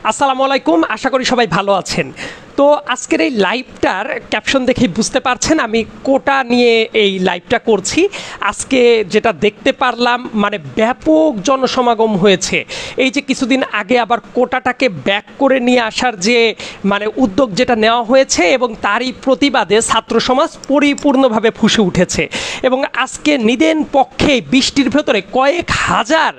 আসসালামু আলাইকুম, আশা করি সবাই ভালো আছেন। তো আজকের এই লাইভটার ক্যাপশন দেখেই বুঝতে পারছেন আমি কোটা নিয়ে এই লাইভটা করছি। আজকে যেটা দেখতে পারলাম মানে ব্যাপক জনসমাগম হয়েছে। এই যে কিছুদিন আগে আবার কোটাটাকে ব্যাক করে নিয়ে আসার যে মানে উদ্যোগ যেটা নেওয়া হয়েছে এবং তারই প্রতিবাদে ছাত্র সমাজ পরিপূর্ণভাবে ফুঁসে উঠেছে এবং আজকে নিদেন পক্ষে বৃষ্টির ভেতরে কয়েক হাজার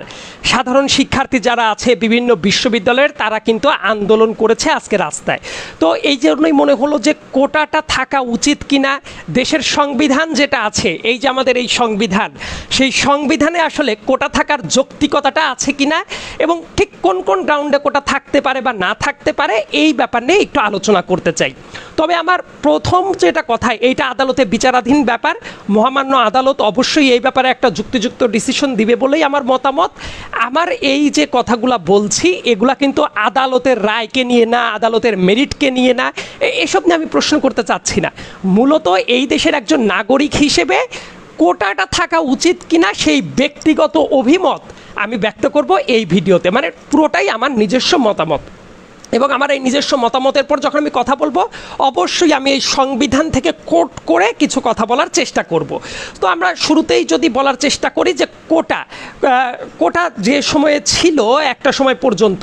সাধারণ শিক্ষার্থী যারা আছে বিভিন্ন বিশ্ববিদ্যালয়ের তারা কিন্তু আন্দোলন করেছে আজকে রাস্তায়। তো এই জন্যই মনে হলো যে কোটাটা থাকা উচিত কিনা, দেশের সংবিধান যেটা আছে এই যে আমাদের এই সংবিধান, সেই সংবিধানে আসলে কোটা থাকার যৌক্তিকতাটা আছে কিনা এবং ঠিক কোন কোন গ্রাউন্ডে কোটা থাকতে পারে বা না থাকতে পারে এই ব্যাপার নিয়ে একটু আলোচনা করতে চাই। তবে আমার প্রথম যেটা কথা, এইটা আদালতে বিচারাধীন ব্যাপার, মহামান্য আদালত অবশ্যই এই ব্যাপারে একটা যুক্তিযুক্ত ডিসিশন দিবে বলেই আমার মতামত। আমার এই যে কথাগুলা বলছি এগুলা কিন্তু আদালতের রায়কে নিয়ে না, আদালতের মেরিটকে নিয়ে না, এসব নিয়ে আমি প্রশ্ন করতে চাচ্ছি না। মূলত এই দেশের একজন নাগরিক হিসেবে কোটাটা থাকা উচিত কিনা সেই ব্যক্তিগত অভিমত আমি ব্যক্ত করব এই ভিডিওতে, মানে পুরোটাই আমার নিজস্ব মতামত। এবং আমার এই নিজস্ব মতামতের পর যখন আমি কথা বলবো অবশ্যই আমি এই সংবিধান থেকে কোট করে কিছু কথা বলার চেষ্টা করব। তো আমরা শুরুতেই যদি বলার চেষ্টা করি যে কোটা যে সময়ে ছিল একটা সময় পর্যন্ত,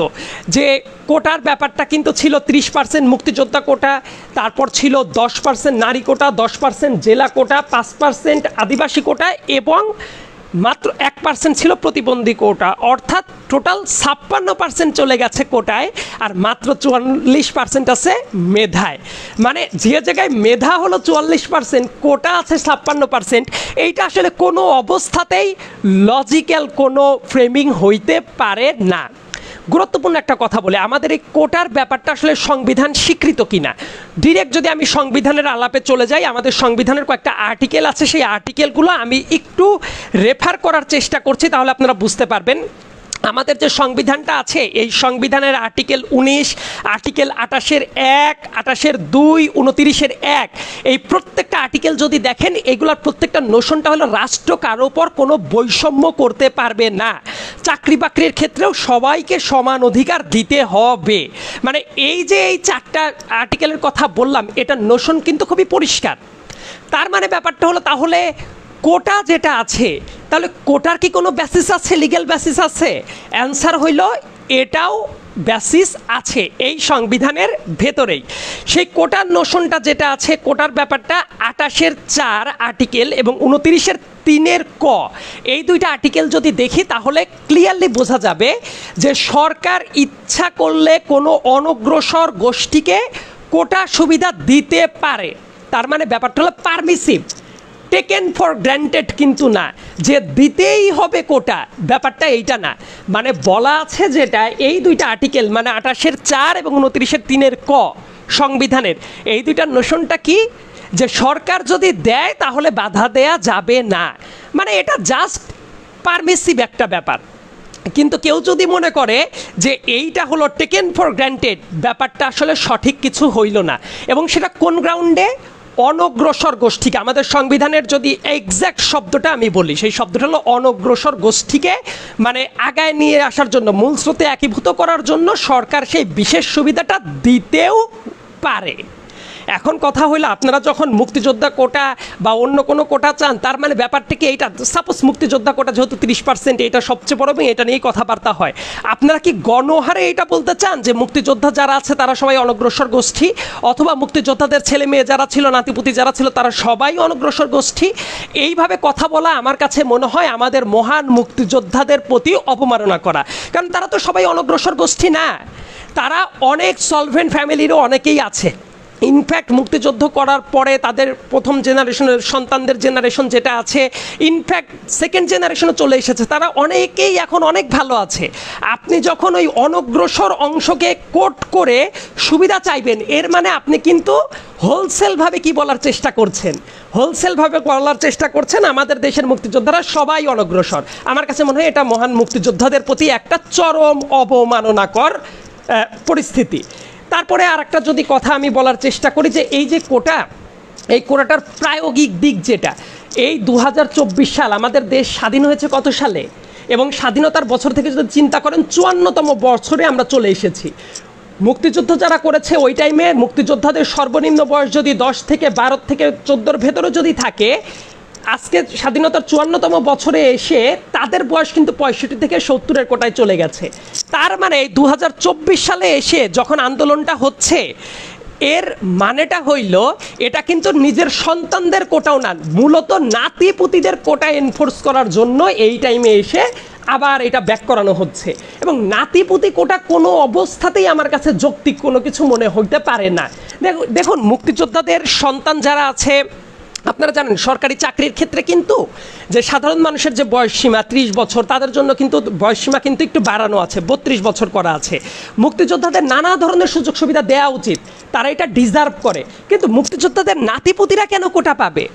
যে কোটার ব্যাপারটা কিন্তু ছিল 30% মুক্তিযোদ্ধা কোটা, তারপর ছিল 10% নারী কোটা, 10% জেলা কোটা, 5% আদিবাসী কোটা এবং মাত্র 1% ছিল প্রতিবন্ধী কোটা, অর্থাৎ টোটাল 56% চলে গেছে কোটায় আর মাত্র 44% আছে মেধায়। মানে যে জায়গায় মেধা হলো 44%, কোটা আছে 56%, এইটা আসলে কোনো অবস্থাতেই লজিক্যাল কোনো ফ্রেমিং হইতে পারে না। গুরুত্বপূর্ণ একটা কথা বলে, আমাদের এই কোটার ব্যাপারটা আসলে সংবিধান স্বীকৃত কিনা, ডিরেক্ট যদি আমি সংবিধানের আলাপে চলে যাই, আমাদের সংবিধানের কয়েকটা আর্টিকেল আছে, সেই আর্টিকেলগুলো আমি একটু রেফার করার চেষ্টা করছি, তাহলে আপনারা বুঝতে পারবেন। আমাদের যে সংবিধানটা আছে এই সংবিধানের আর্টিকেল 19, আর্টিকেল 28(1), 28(2), 29(1), এই প্রত্যেকটা আর্টিকেল যদি দেখেন এগুলোর প্রত্যেকটা নোশনটা হলো রাষ্ট্র কারো উপর কোনো বৈষম্য করতে পারবে না, চাকরি বাকরির ক্ষেত্রেও সবাইকে সমান অধিকার দিতে হবে। মানে এই যে এই 4টা আর্টিকেলের কথা বললাম এটা নোশন কিন্তু খুবই পরিষ্কার। তার মানে ব্যাপারটা হলো তাহলে কোটা যেটা আছে তাহলে কোটার কি কোনো বেসিস আছে, লিগ্যাল বেসিস আছে? অ্যান্সার হইল এটাও বেসিস আছে এই সংবিধানের ভেতরেই। সেই কোটার নোশনটা যেটা আছে, কোটার ব্যাপারটা 28(4) আর্টিকেল এবং 29(3) ক, এই দুইটা আর্টিকেল যদি দেখি তাহলে ক্লিয়ারলি বোঝা যাবে যে সরকার ইচ্ছা করলে কোনো অনগ্রসর গোষ্ঠীকে কোটা সুবিধা দিতে পারে। তার মানে ব্যাপারটা হলো পারমিসিভ, টেকেন ফর গ্র্যান্টেড কিন্তু না যে দিতেই হবে কোটা, ব্যাপারটা এইটা না। মানে বলা আছে যেটা এই দুইটা আর্টিকেল মানে 28(4) এবং 29(3) ক সংবিধানের, এই দুইটা নোশনটা কি যে সরকার যদি দেয় তাহলে বাধা দেয়া যাবে না, মানে এটা জাস্ট পারমিসিভ একটা ব্যাপার। কিন্তু কেউ যদি মনে করে যে এইটা হলো টেকেন ফর গ্র্যান্টেড, ব্যাপারটা আসলে সঠিক কিছু হইল না। এবং সেটা কোন গ্রাউন্ডে? অনগ্রসর গোষ্ঠীকে, আমাদের সংবিধানের যদি এক্স্যাক্ট শব্দটা আমি বলি সেই শব্দটা হলো অনগ্রসর গোষ্ঠীকে মানে আগায় নিয়ে আসার জন্য, মূল স্রোতে একীভূত করার জন্য সরকার সেই বিশেষ সুবিধাটা দিতেও পারে। এখন কথা হইলো আপনারা যখন মুক্তিযোদ্ধা কোটা বা অন্য কোনো কোটা চান তার মানে ব্যাপারটা কি এইটা? সাপোজ মুক্তিযোদ্ধা কোটা যেহেতু 30%, এটা সবচেয়ে বড় এবং এটা নিয়েই কথাবার্তা হয়, আপনারা কি গণহারে এটা বলতে চান যে মুক্তিযোদ্ধা যারা আছে তারা সবাই অনগ্রসর গোষ্ঠী, অথবা মুক্তিযোদ্ধাদের ছেলে মেয়ে যারা ছিল, নাতিপুতি যারা ছিল তারা সবাই অনগ্রসর গোষ্ঠী? এইভাবে কথা বলা আমার কাছে মনে হয় আমাদের মহান মুক্তিযোদ্ধাদের প্রতি অপমাননা করা, কারণ তারা তো সবাই অনগ্রসর গোষ্ঠী না, তারা অনেক সলভেন্ট ফ্যামিলিরও অনেকেই আছে। ইনফ্যাক্ট মুক্তিযুদ্ধ করার পরে তাদের প্রথম জেনারেশনের সন্তানদের জেনারেশন যেটা আছে, ইনফ্যাক্ট সেকেন্ড জেনারেশনও চলে এসেছে, তারা অনেকেই এখন অনেক ভালো আছে। আপনি যখন ওই অনগ্রসর অংশকে কোট করে সুবিধা চাইবেন, এর মানে আপনি কিন্তু হোলসেলভাবে কি বলার চেষ্টা করছেন? হোলসেলভাবে বলার চেষ্টা করছেন আমাদের দেশের মুক্তিযোদ্ধারা সবাই অনগ্রসর। আমার কাছে মনে হয় এটা মহান মুক্তিযোদ্ধাদের প্রতি একটা চরম অবমাননাকর পরিস্থিতি। তারপরে আর একটা যদি কথা আমি বলার চেষ্টা করি যে এই যে কোটা, এই কোটাটার প্রায়োগিক দিক যেটা, এই 2024 সাল আমাদের দেশ স্বাধীন হয়েছে কত সালে? এবং স্বাধীনতার বছর থেকে যদি চিন্তা করেন 54তম বছরে আমরা চলে এসেছি। মুক্তিযুদ্ধ যারা করেছে ওই টাইমে মুক্তিযোদ্ধাদের সর্বনিম্ন বয়স যদি 10 থেকে 12 থেকে 14-র ভেতরে যদি থাকে, আজকে স্বাধীনতার 54তম বছরে এসে তাদের বয়স কিন্তু 65 থেকে 70-এর কোটায় চলে গেছে। তার মানে 2024 সালে এসে যখন আন্দোলনটা হচ্ছে, এর মানেটা হইল এটা কিন্তু নিজের সন্তানদের কোটাও না, মূলত নাতিপুতিদের কোটা এনফোর্স করার জন্য এই টাইমে এসে আবার এটা ব্যাক করানো হচ্ছে। এবং নাতিপুতি কোটা কোনো অবস্থাতেই আমার কাছে যৌক্তিক কোনো কিছু মনে হইতে পারে না। দেখুন, মুক্তিযোদ্ধাদের সন্তান যারা আছে, আপনারা জানেন সরকারি চাকরির ক্ষেত্রে কিন্তু যে সাধারণ মানুষের যে বয়সসীমা 30 বছর, তাদের জন্য কিন্তু বয়সসীমা কিন্তু একটু বাড়ানো আছে, 32 বছর করা আছে। মুক্তিযোদ্ধাদের নানা ধরনের সুযোগ সুবিধা দেওয়া উচিত, তারা এটা ডিজার্ভ করে। কিন্তু মুক্তিযোদ্ধাদের নাতিপুতিরা কেন কোটা পাবে?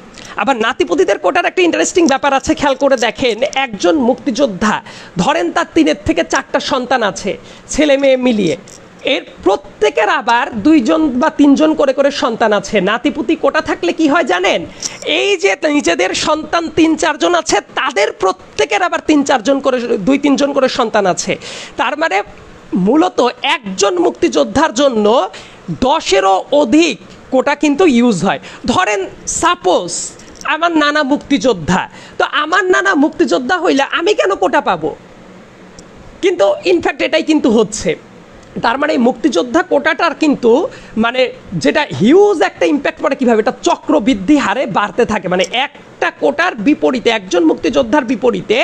আবার নাতিপুতিদের কোটার একটা ইন্টারেস্টিং ব্যাপার আছে, খেয়াল করে দেখেন। একজন মুক্তিযোদ্ধা ধরেন তার 3 থেকে 4টা সন্তান আছে, ছেলে মেয়ে মিলিয়ে, এর প্রত্যেকের আবার 2জন বা 3জন করে করে সন্তান আছে। নাতিপুতি কোটা থাকলে কি হয় জানেন? এই যে নিজেদের সন্তান 3-4 জন আছে, তাদের প্রত্যেকের আবার 3-4 জন করে 2-3 জন করে সন্তান আছে। তার মানে মূলত একজন মুক্তিযোদ্ধার জন্য 10-এরও অধিক কোটা কিন্তু ইউজ হয়। ধরেন সাপোজ আমার নানা মুক্তিযোদ্ধা, তো আমার নানা মুক্তিযোদ্ধা হইলে আমি কেন কোটা পাবো? কিন্তু ইনফ্যাক্ট এটাই কিন্তু হচ্ছে। তার মানে এই মুক্তিযোদ্ধা কোটাটার কিন্তু মানে যেটা হিউজ একটা ইম্প্যাক্ট পড়ে কীভাবে, এটা চক্রবৃদ্ধি হারে বাড়তে থাকে। মানে একটা কোটার বিপরীতে, একজন মুক্তিযোদ্ধার বিপরীতে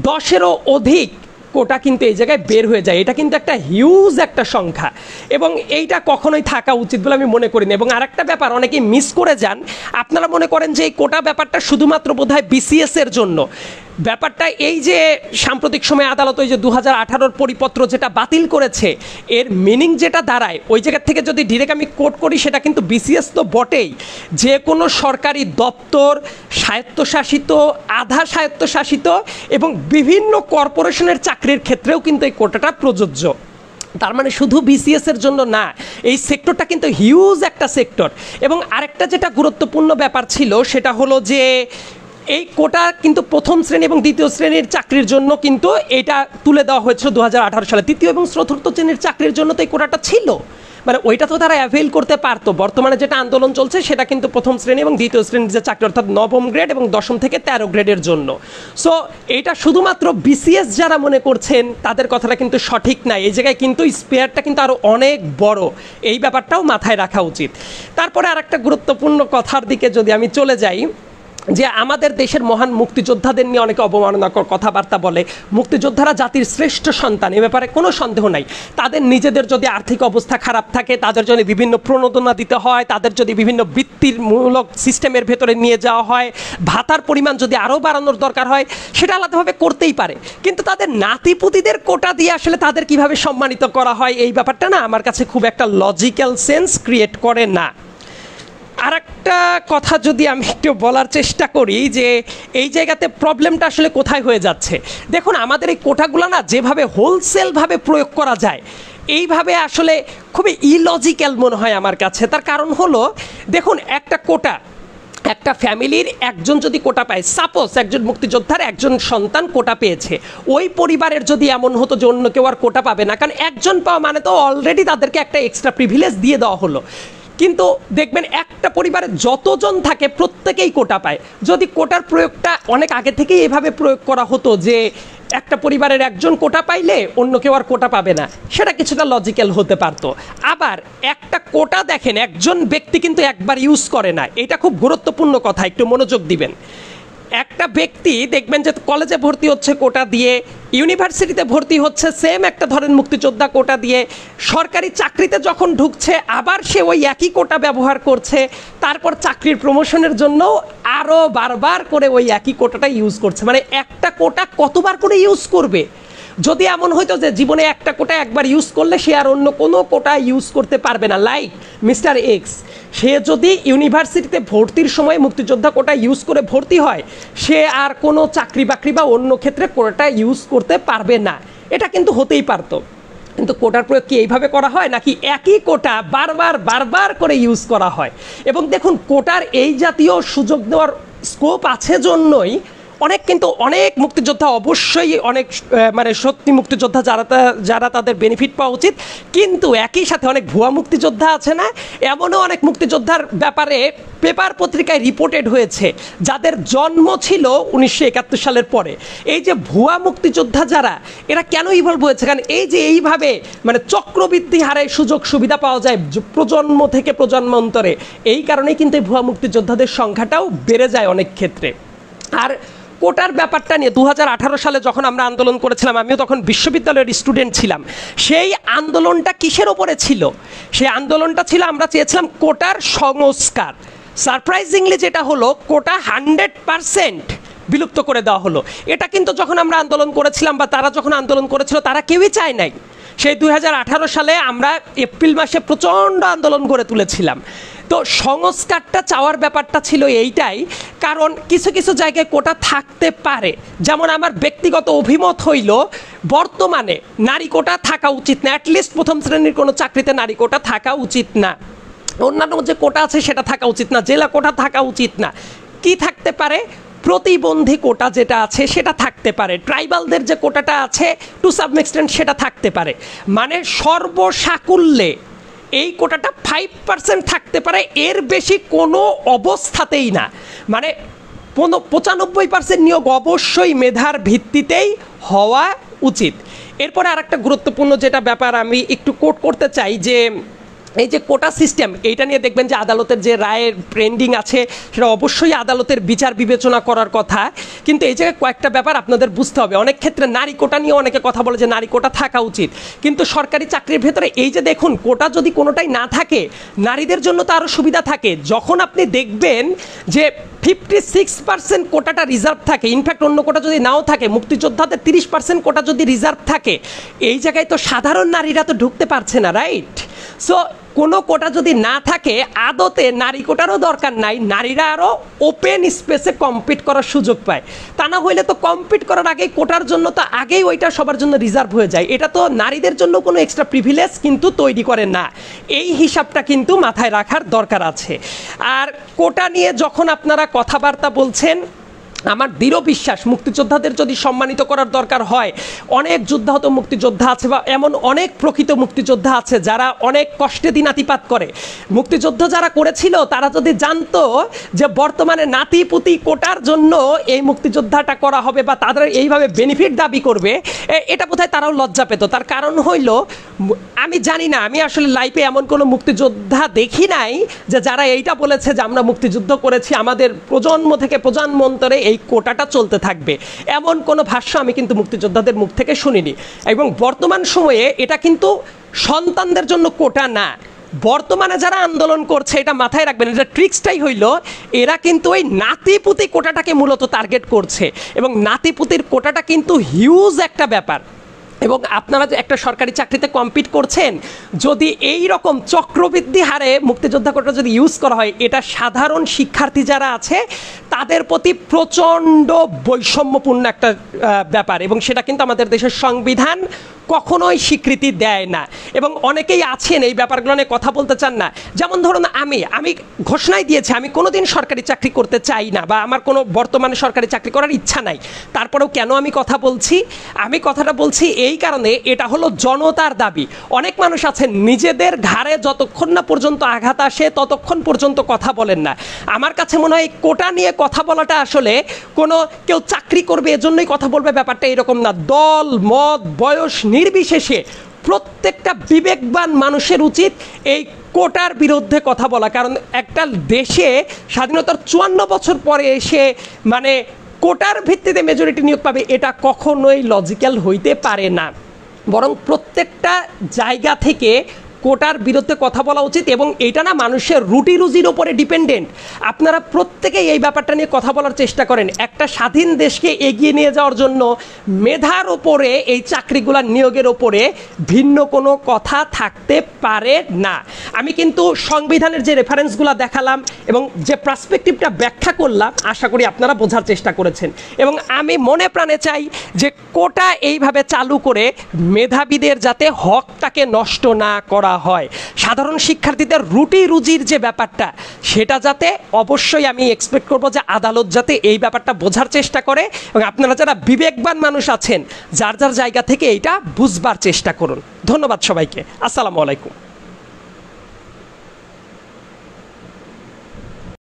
10-এরও অধিক কোটা কিন্তু এই জায়গায় বের হয়ে যায়। এটা কিন্তু একটা হিউজ একটা সংখ্যা, এবং এইটা কখনোই থাকা উচিত বলে আমি মনে করি না। এবং আরেকটা ব্যাপার অনেকেই মিস করে যান, আপনারা মনে করেন যে এই কোটা ব্যাপারটা শুধুমাত্র বোধহয় বিসিএস এর জন্য। ব্যাপারটা এই যে সাম্প্রতিক সময়ে আদালত ওই যে 2018-র পরিপত্র যেটা বাতিল করেছে, এর মিনিং যেটা দাঁড়ায় ওই জায়গা থেকে যদি ডিরেক্ট আমি কোট করি, সেটা কিন্তু বিসিএস তো বটেই, যে কোনো সরকারি দপ্তর, স্বায়ত্তশাসিত, আধা স্বায়ত্তশাসিত এবং বিভিন্ন কর্পোরেশনের চাকরির ক্ষেত্রেও কিন্তু এই কোটাটা প্রযোজ্য। তার মানে শুধু বিসিএস এর জন্য না, এই সেক্টরটা কিন্তু হিউজ একটা সেক্টর। এবং আরেকটা যেটা গুরুত্বপূর্ণ ব্যাপার ছিল, সেটা হলো যে এই কোটা কিন্তু প্রথম শ্রেণী এবং দ্বিতীয় শ্রেণীর চাকরির জন্য কিন্তু এটা তুলে দেওয়া হয়েছিল 2018 সালে। তৃতীয় এবং চতুর্থ শ্রেণীর চাকরির জন্য তো এই কোটাটা ছিল, মানে ওইটা তো তারা অ্যাভেল করতে পারতো। বর্তমানে যেটা আন্দোলন চলছে সেটা কিন্তু প্রথম শ্রেণী এবং দ্বিতীয় শ্রেণীর যে চাকরি, অর্থাৎ নবম গ্রেড এবং 10ম থেকে 13 গ্রেডের জন্য। সো এইটা শুধুমাত্র বিসিএস যারা মনে করছেন তাদের কথাটা কিন্তু সঠিক না, এই জায়গায় কিন্তু স্পেয়ারটা কিন্তু আরও অনেক বড়, এই ব্যাপারটাও মাথায় রাখা উচিত। তারপরে আরেকটা গুরুত্বপূর্ণ কথার দিকে যদি আমি চলে যাই, যে আমাদের দেশের মহান মুক্তিযোদ্ধাদের নিয়ে অনেকে অবমাননাকর কথাবার্তা বলে। মুক্তিযোদ্ধারা জাতির শ্রেষ্ঠ সন্তান, এ ব্যাপারে কোনো সন্দেহ নাই। তাদের নিজেদের যদি আর্থিক অবস্থা খারাপ থাকে, তাদের যদি বিভিন্ন প্রণোদনা দিতে হয়, তাদের যদি বিভিন্ন বৃত্তিমূলক সিস্টেমের ভেতরে নিয়ে যাওয়া হয়, ভাতার পরিমাণ যদি আরও বাড়ানোর দরকার হয়, সেটা আলাদাভাবে করতেই পারে। কিন্তু তাদের নাতিপুতিদের কোটা দিয়ে আসলে তাদের কিভাবে সম্মানিত করা হয়, এই ব্যাপারটা না আমার কাছে খুব একটা লজিক্যাল সেন্স ক্রিয়েট করে না। আর একটা কথা যদি আমি একটু বলার চেষ্টা করি, যে এই জায়গাতে প্রবলেমটা আসলে কোথায় হয়ে যাচ্ছে। দেখুন, আমাদের এই কোটাগুলো না যেভাবে হোলসেলভাবে প্রয়োগ করা যায়, এইভাবে আসলে খুবই ইলজিক্যাল মনে হয় আমার কাছে। তার কারণ হলো, দেখুন একটা কোটা, একটা ফ্যামিলির একজন যদি কোটা পায়, সাপোজ একজন মুক্তিযোদ্ধার একজন সন্তান কোটা পেয়েছে, ওই পরিবারের যদি এমন হতো যে অন্য কেউ আর কোটা পাবে না, কারণ একজন পাওয়া মানে তো অলরেডি তাদেরকে একটা এক্সট্রা প্রিভিলেজ দিয়ে দেওয়া হলো। কিন্তু দেখবেন একটা পরিবারে যতজন থাকে প্রত্যেকেই কোটা পায়। যদি কোটার প্রয়োগটা অনেক আগে থেকেই এভাবে প্রয়োগ করা হতো যে একটা পরিবারের একজন কোটা পাইলে অন্য কেউ আর কোটা পাবে না, সেটা কিছুটা লজিক্যাল হতে পারতো। আবার একটা কোটা দেখেন একজন ব্যক্তি কিন্তু একবার ইউজ করে না, এটা খুব গুরুত্বপূর্ণ কথা, একটু মনোযোগ দিবেন। একটা ব্যক্তি দেখবেন যে কলেজে ভর্তি হচ্ছে কোটা দিয়ে, ইউনিভার্সিটিতে ভর্তি হচ্ছে সেম একটা ধরেন মুক্তিযোদ্ধা কোটা দিয়ে, সরকারি চাকরিতে যখন ঢুকছে আবার সে ওই একই কোটা ব্যবহার করছে, তারপর চাকরির প্রমোশনের জন্য আরও বারবার করে ওই একই কোটাটা ইউজ করছে। মানে একটা কোটা কতবার করে ইউজ করবে? যদি এমন হইতো যে জীবনে একটা কোটা একবার ইউজ করলে সে আর অন্য কোনো কোটা ইউজ করতে পারবে না, লাইক মিস্টার এক্স, সে যদি ইউনিভার্সিটিতে ভর্তির সময় মুক্তিযোদ্ধা কোটা ইউজ করে ভর্তি হয়, সে আর কোনো চাকরি বাকরি বা অন্য ক্ষেত্রে কোটা ইউজ করতে পারবে না। এটা কিন্তু হতেই পারতো। কিন্তু কোটার প্রয়োগ কি এইভাবে করা হয়, নাকি একই কোটা বারবার করে ইউজ করা হয়? এবং দেখুন, কোটার এই জাতীয় সুযোগ দেওয়ার স্কোপ আছে জন্যই অনেক কিন্তু অনেক মুক্তিযোদ্ধা অবশ্যই অনেক মানে সত্যি মুক্তিযোদ্ধা যারা তাদের বেনিফিট পাওয়া উচিত, কিন্তু একই সাথে অনেক ভুয়া মুক্তিযোদ্ধা আছে না, এমনও অনেক মুক্তিযোদ্ধার ব্যাপারে পেপার পত্রিকায় রিপোর্টেড হয়েছে যাদের জন্ম ছিল 1971 সালের পরে। এই যে ভুয়া মুক্তিযোদ্ধা যারা, এরা কেন ইভলভ হয়েছে? কারণ এই যে এইভাবে মানে চক্রবৃদ্ধি হারে সুযোগ সুবিধা পাওয়া যায় প্রজন্ম থেকে প্রজন্মান্তরে, এই কারণেই কিন্তু এই ভুয়া মুক্তিযোদ্ধাদের সংখ্যাটাও বেড়ে যায় অনেক ক্ষেত্রে। আর কোটার ব্যাপারটা নিয়ে 2018 সালে যখন আমরা আন্দোলন করেছিলাম, আমিও তখন বিশ্ববিদ্যালয়ের স্টুডেন্ট ছিলাম, সেই আন্দোলনটা কিসের ওপরে ছিল? সেই আন্দোলনটা ছিল আমরা চেয়েছিলাম কোটার সংস্কার। সারপ্রাইজিংলি যেটা হলো, কোটা 100% বিলুপ্ত করে দেওয়া হলো। এটা কিন্তু যখন আমরা আন্দোলন করেছিলাম বা তারা যখন আন্দোলন করেছিল, তারা কেউই চায় নাই। সেই 2018 সালে আমরা এপ্রিল মাসে প্রচণ্ড আন্দোলন গড়ে তুলেছিলাম। তো সংস্কারটা চাওয়ার ব্যাপারটা ছিল এইটাই, কারণ কিছু কিছু জায়গায় কোটা থাকতে পারে। যেমন আমার ব্যক্তিগত অভিমত হইল, বর্তমানে নারী কোটা থাকা উচিত না, অ্যাটলিস্ট প্রথম শ্রেণীর কোনো চাকরিতে নারী কোটা থাকা উচিত না। অন্যান্য যে কোটা আছে সেটা থাকা উচিত না, জেলা কোটা থাকা উচিত না। কি থাকতে পারে? প্রতিবন্ধী কোটা যেটা আছে সেটা থাকতে পারে, ট্রাইবালদের যে কোটাটা আছে টু সাম এক্সটেন্ট সেটা থাকতে পারে। মানে সর্বসাকুল্যে এই কোটাটা 5% থাকতে পারে, এর বেশি কোনো অবস্থাতেই না। মানে 95% নিয়োগ অবশ্যই মেধার ভিত্তিতেই হওয়া উচিত। এরপরে আরেকটা গুরুত্বপূর্ণ যেটা ব্যাপার আমি একটু কোট করতে চাই, যে এই যে কোটা সিস্টেম, এইটা নিয়ে দেখবেন যে আদালতের যে রায়ের পেন্ডিং আছে, সেটা অবশ্যই আদালতের বিচার বিবেচনা করার কথা। কিন্তু এই জায়গায় কয়েকটা ব্যাপার আপনাদের বুঝতে হবে। অনেক ক্ষেত্রে নারী কোটা নিয়ে অনেকে কথা বলে যে নারী কোটা থাকা উচিত, কিন্তু সরকারি চাকরির ভেতরে এই যে দেখুন, কোটা যদি কোনোটাই না থাকে, নারীদের জন্য তো আরও সুবিধা থাকে। যখন আপনি দেখবেন যে 56% কোটাটা রিজার্ভ থাকে, ইনফ্যাক্ট অন্য কোটা যদি নাও থাকে, মুক্তিযোদ্ধাদের 30% কোটা যদি রিজার্ভ থাকে, এই জায়গায় তো সাধারণ নারীরা তো ঢুকতে পারছে না, রাইট? সো কোনো কোটা যদি না থাকে, আদতে নারী কোটারও দরকার নাই, নারীরা আরও ওপেন স্পেসে কম্পিট করার সুযোগ পায়। তা না হইলে তো কম্পিট করার আগেই কোটার জন্য তো আগেই ওইটা সবার জন্য রিজার্ভ হয়ে যায়। এটা তো নারীদের জন্য কোনো এক্সট্রা প্রিভিলেজ কিন্তু তৈরি করে না। এই হিসাবটা কিন্তু মাথায় রাখার দরকার আছে। আর কোটা নিয়ে যখন আপনারা কথাবার্তা বলছেন, আমার দৃঢ় বিশ্বাস মুক্তিযোদ্ধাদের যদি সম্মানিত করার দরকার হয়, অনেক যুদ্ধাহত মুক্তিযোদ্ধা আছে বা এমন অনেক প্রকৃত মুক্তিযোদ্ধা আছে যারা অনেক কষ্টে দিনাতিপাত করে। মুক্তিযুদ্ধ যারা করেছিল তারা যদি জানতো যে বর্তমানে নাতিপুতি কোটার জন্য এই মুক্তিযোদ্ধাটা করা হবে বা তাদের এইভাবে বেনিফিট দাবি করবে, এটা বোধহয় তারাও লজ্জা পেত। তার কারণ হইল, আমি জানি না, আমি আসলে লাইফে এমন কোনো মুক্তিযোদ্ধা দেখি নাই যে যারা এইটা বলেছে যে আমরা মুক্তিযুদ্ধ করেছি, আমাদের প্রজন্ম থেকে প্রজন্মান্তরে এই কোটাটা চলতে থাকবে, এমন কোনো ভাষ্য আমি কিন্তু মুক্তিযোদ্ধাদের মুখ থেকে শুনিনি। এবং বর্তমান সময়ে এটা কিন্তু সন্তানদের জন্য কোটা না, বর্তমানে যারা আন্দোলন করছে এটা মাথায় রাখবেন, এটা ট্রিক্সটাই হইল এরা কিন্তু ওই নাতিপুতি কোটাটাকে মূলত টার্গেট করছে, এবং নাতিপুতির কোটাটা কিন্তু হিউজ একটা ব্যাপার। এবং আপনারা যে একটা সরকারি চাকরিতে কম্পিট করছেন, যদি এই রকম চক্রবৃদ্ধি হারে মুক্তিযোদ্ধা কোটা যদি ইউজ করা হয়, এটা সাধারণ শিক্ষার্থী যারা আছে তাদের প্রতি প্রচণ্ড বৈষম্যপূর্ণ একটা ব্যাপার, এবং সেটা কিন্তু আমাদের দেশের সংবিধান কখনোই স্বীকৃতি দেয় না। এবং অনেকেই আছেন এই ব্যাপারগুলো নিয়ে কথা বলতে চান না। যেমন ধরুন, আমি ঘোষণাই দিয়েছি আমি কোনোদিন সরকারি চাকরি করতে চাই না, বা আমার কোনো বর্তমানে সরকারি চাকরি করার ইচ্ছা নাই। তারপরেও কেন আমি কথা বলছি? আমি কথাটা বলছি এই কারণে, এটা হলো জনতার দাবি। অনেক মানুষ আছেন নিজেদের ঘাড়ে যতক্ষণ না পর্যন্ত আঘাত আসে ততক্ষণ পর্যন্ত কথা বলেন না। আমার কাছে মনে হয় কোটা নিয়ে কথা বলাটা আসলে কোনো কেউ চাকরি করবে এজন্যই কথা বলবে, ব্যাপারটা এরকম না। দল মত বয়স নির্বিশেষে প্রত্যেকটা বিবেকবান মানুষের উচিত এই কোটার বিরুদ্ধে কথা বলা। কারণ একটা দেশে স্বাধীনতার 54 বছর পরে এসে মানে কোটার ভিত্তিতে মেজরিটি নিয়োগ পাবে, এটা কখনোই লজিক্যাল হইতে পারে না। বরং প্রত্যেকটা জায়গা থেকে কোটার বিরুদ্ধে কথা বলা উচিত, এবং এটা না মানুষের রুটি রুজির ওপরে ডিপেন্ডেন্ট। আপনারা প্রত্যেকেই এই ব্যাপারটা নিয়ে কথা বলার চেষ্টা করেন। একটা স্বাধীন দেশকে এগিয়ে নিয়ে যাওয়ার জন্য মেধার ওপরে, এই চাকরিগুলোর নিয়োগের ওপরে ভিন্ন কোনো কথা থাকতে পারে না। আমি কিন্তু সংবিধানের যে রেফারেন্সগুলো দেখালাম এবং যে পার্সপেক্টিভটা ব্যাখ্যা করলাম, আশা করি আপনারা বোঝার চেষ্টা করেছেন। এবং আমি মনে প্রাণে চাই যে কোটা এইভাবে চালু করে মেধাবীদের যাতে হকটাকে নষ্ট না করা হয়, সাধারণ শিক্ষার্থীদের রুটি রুজির যে ব্যাপারটা সেটা যাতে অবশ্যই আমি এক্সপেক্ট করব যে আদালত যাতে এই ব্যাপারটা বোঝার চেষ্টা করে, এবং আপনারা যারা বিবেকবান মানুষ আছেন যার যার জায়গা থেকে এইটা বুঝবার চেষ্টা করুন। ধন্যবাদ সবাইকে। আসসালামু আলাইকুম।